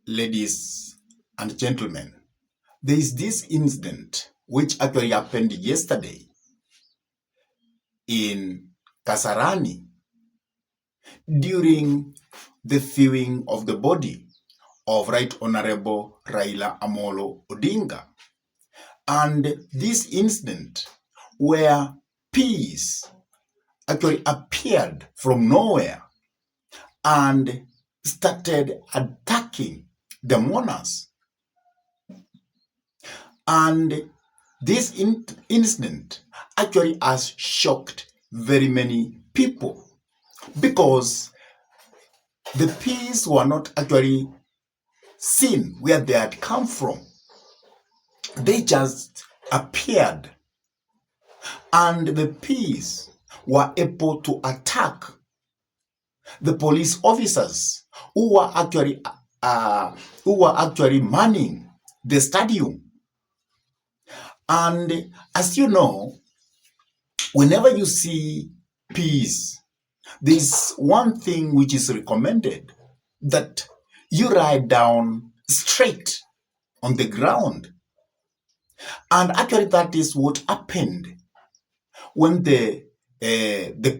Ladies and gentlemen, there is this incident which actually happened yesterday in Kasarani during the viewing of the body of Right Honorable Raila Amolo Odinga. And this incident where peace actually appeared from nowhere and started attacking the mourners. And this incident actually has shocked very many people because the peace were not actually seen where they had come from. They just appeared, and the peace were able to attack the police officers who were actually manning the stadium. And as you know, whenever you see peace, there's one thing which is recommended, that you write down straight on the ground. And actually that is what happened when the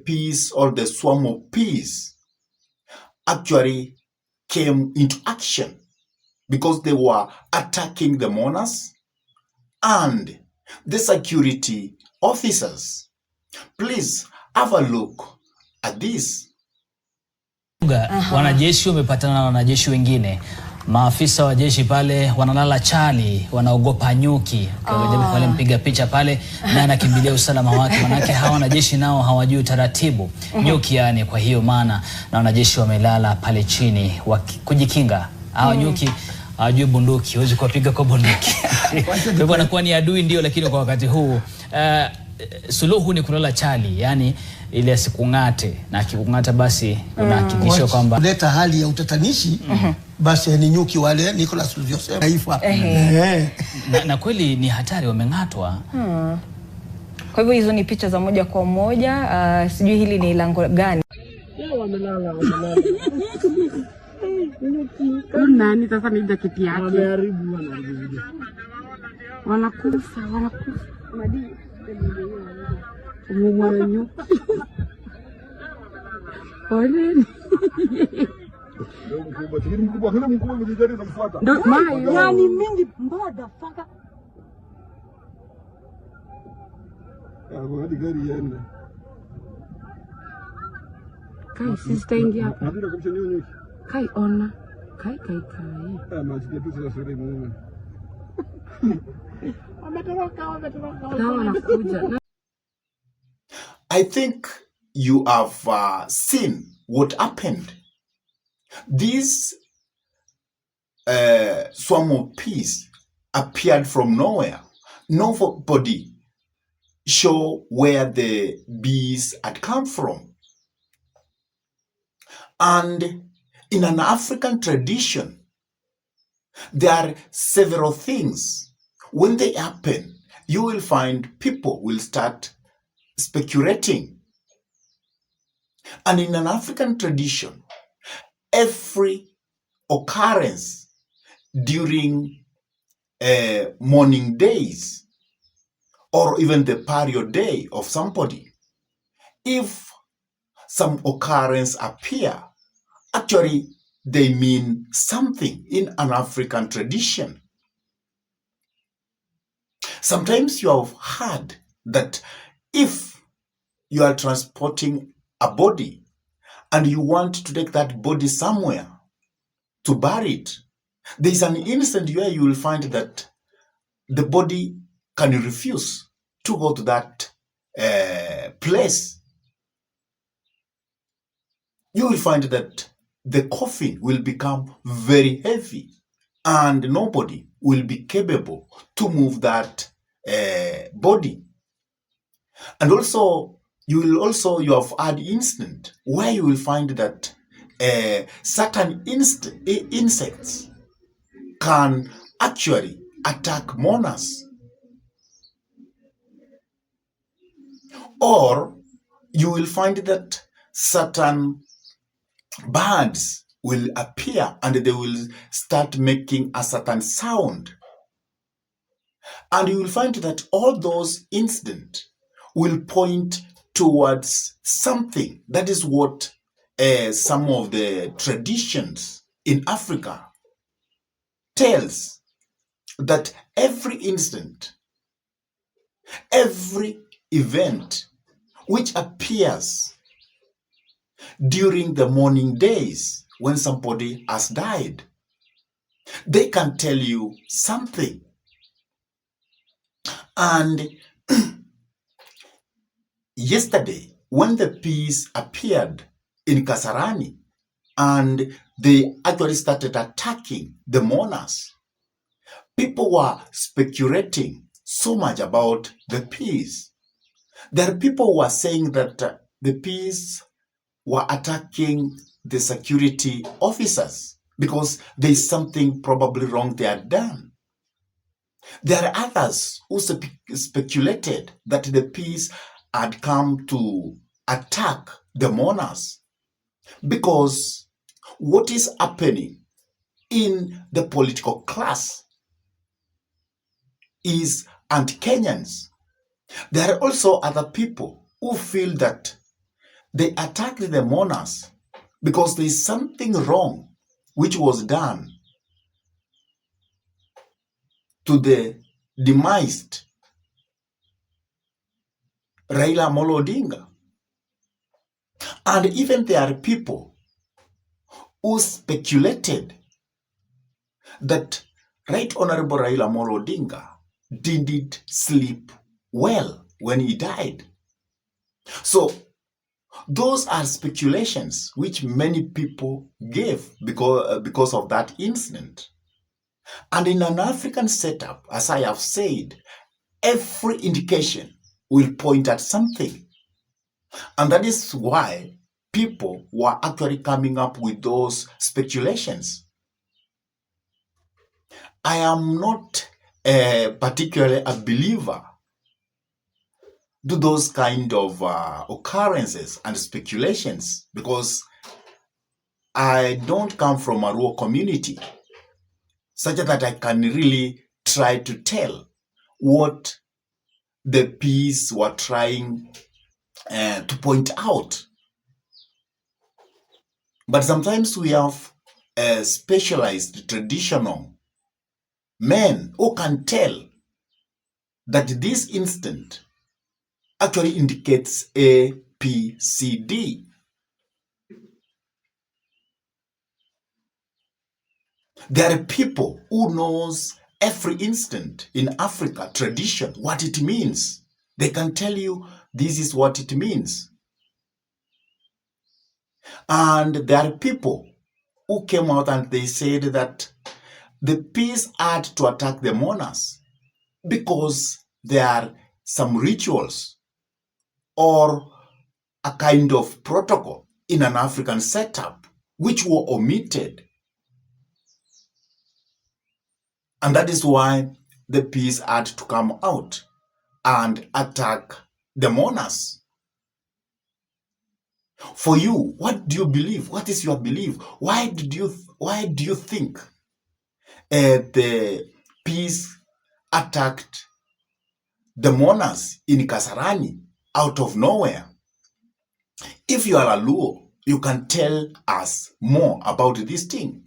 peace or the swarm of peace actually came into action, because they were attacking the mourners and the security officers. Please have a look at this. Wanajeshi wamepatana na wanajeshi wengine. Maafisa wa jeshi pale wanalala chali, wanaogopa nyuki. Kwa wale mpiga picha pale na anakimbilia usalama wake, manake hawa wanajeshi nao hawajui taratibu. Nyuki yani, kwa hiyo maana na wanajeshi wamelala pale chini kujikinga. Hawa nyuki hawajui bunduki, huwezi kuwapiga kwa bunduki. Kwa hivyo anakuwa ni adui ndio, lakini kwa wakati huu suluhu ni kulala chali, yani ile asikungate, na akikungata basi unahakikisha kwamba kuleta hali ya utatanishi. Basi ni nyuki wale Nicholas ulivyosema taifa. Na kweli ni hatari, wamengatwa. Kwa hivyo hizo ni picha za moja kwa moja. Sijui hili ni lango gani. Wamelala. Nani sasa ni jaketi yake? Wameharibu. Wanakufa. Madi. Mwana nyuki. Oleni. Ndio mai yani mingi mbada faka. Hadi gari yende. Kai sister ingia hapa. Kai ona. Kai. Maji yetu sasa sura mume. I think you have seen what happened. This swarm of peace appeared from nowhere. Nobody show where the bees had come from. And in an African tradition, there are several things. When they happen, you will find people will start speculating. And in an African tradition, every occurrence during morning days or even the period day of somebody, if some occurrence appear, actually they mean something in an African tradition. Sometimes you have heard that if you are transporting a body and you want to take that body somewhere to bury it, there is an instant where you will find that the body can refuse to go to that place. You will find that the coffin will become very heavy and nobody will be capable to move that body. And also, you have had instant where you will find that certain insects can actually attack mourners. Or you will find that certain birds will appear and they will start making a certain sound. And you will find that all those incidents will point towards something. That is what some of the traditions in Africa tells, that every incident, every event which appears during the morning days when somebody has died, they can tell you something. And yesterday, when the peace appeared in Kasarani and they actually started attacking the mourners, people were speculating so much about the peace. There are people who are saying that the peace were attacking the security officers because there is something probably wrong they had done. There are others who speculated that the peace had come to attack the mourners because what is happening in the political class is anti-Kenyans. There are also other people who feel that they attacked the mourners because there is something wrong which was done to the demised Raila Amolo Odinga. And even there are people who speculated that Right Honorable Raila Amolo Odinga didn't sleep well when he died. So those are speculations which many people gave because of that incident. And in an African setup, as I have said, every indication will point at something. And that is why people were actually coming up with those speculations. I am not particularly a believer to those kind of occurrences and speculations because I don't come from a rural community such that I can really try to tell what the peace were trying to point out. But sometimes we have specialized traditional men who can tell that this instant actually indicates A, P, C, D. There are people who knows every instant in Africa tradition, what it means. They can tell you this is what it means. And there are people who came out and they said that the peace had to attack the mourners because there are some rituals or a kind of protocol in an African setup which were omitted. And that is why the peace had to come out and attack the mourners. For you, what do you believe? What is your belief? Why do you think the peace attacked the mourners in Kasarani out of nowhere? If you are a Luo, you can tell us more about this thing.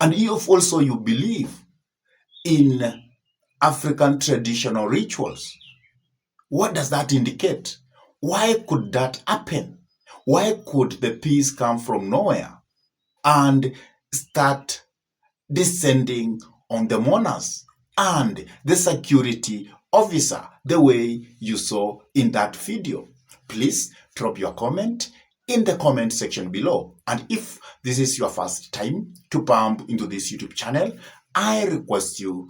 And if also you believe in African traditional rituals, what does that indicate? Why could that happen? Why could the peace come from nowhere and start descending on the mourners and the security officer the way you saw in that video? Please drop your comment in the comment section below. And if this is your first time to bump into this YouTube channel, I request you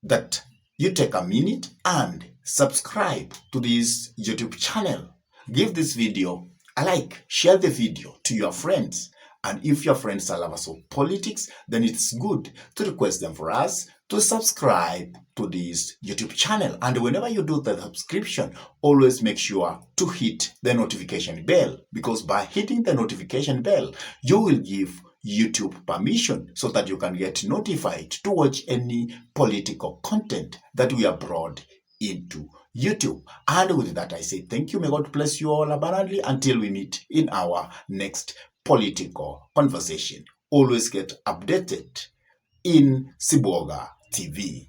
that you take a minute and subscribe to this YouTube channel. Give this video a like, share the video to your friends, And if your friends are lovers of politics, then it's good to request them for us to subscribe to this YouTube channel. And whenever you do the subscription, always make sure to hit the notification bell, because by hitting the notification bell, you will give YouTube permission so that you can get notified to watch any political content that we upload into YouTube. And with that, I say thank you. May God bless you all abundantly until we meet in our next political conversation. Always get updated in Siboga TV.